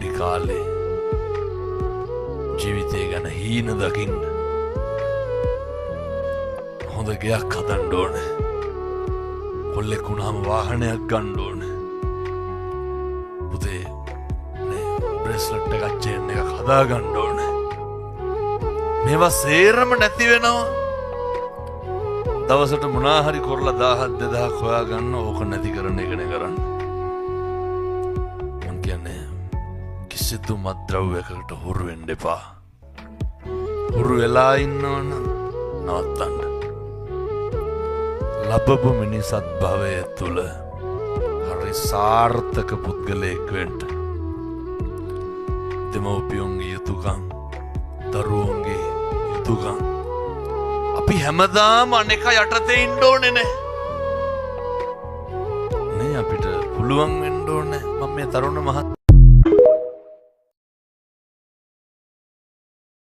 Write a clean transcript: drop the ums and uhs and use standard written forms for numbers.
පොඩි කාලේ ජීවිතය ගැන හීන දකින්න හොඳ ගෙයක් හදන්න ඕනේ. කොල්ලෙක් වුණාම වාහනයක් ගන්න ඕනේ. පුතේ මේ බ්‍රේස්ලට් එකක් චේන් එකක් හදා ගන්න ඕනේ. මේවා සේරම නැති වෙනවා. දවසට මොනා හරි කරලා 1000 2000 හොයා ගන්න ඕක නැති කරන එකනේ කරන්නේ. මං කියන්නේ කිසිදු මත්ද්‍රව්‍යයකට හුරු වෙන්න එපා. හුරු වෙලා ඉන්නවනම් නවත්තන්න. ලබපු මිනිසත් භවය තුළ හරි සාර්ථක පුද්ගලයෙක් වෙන්න දෙමව්පියන්ගේ යුතුකම් දරුවන්ගේ යුතුකම් අපි හැමදාම අනෙක යටතේ ඉන්න ඕනේ නේ අපිට පුළුවන් වෙන්න ඕනේ. මම මේ තරුණ මහත්තයා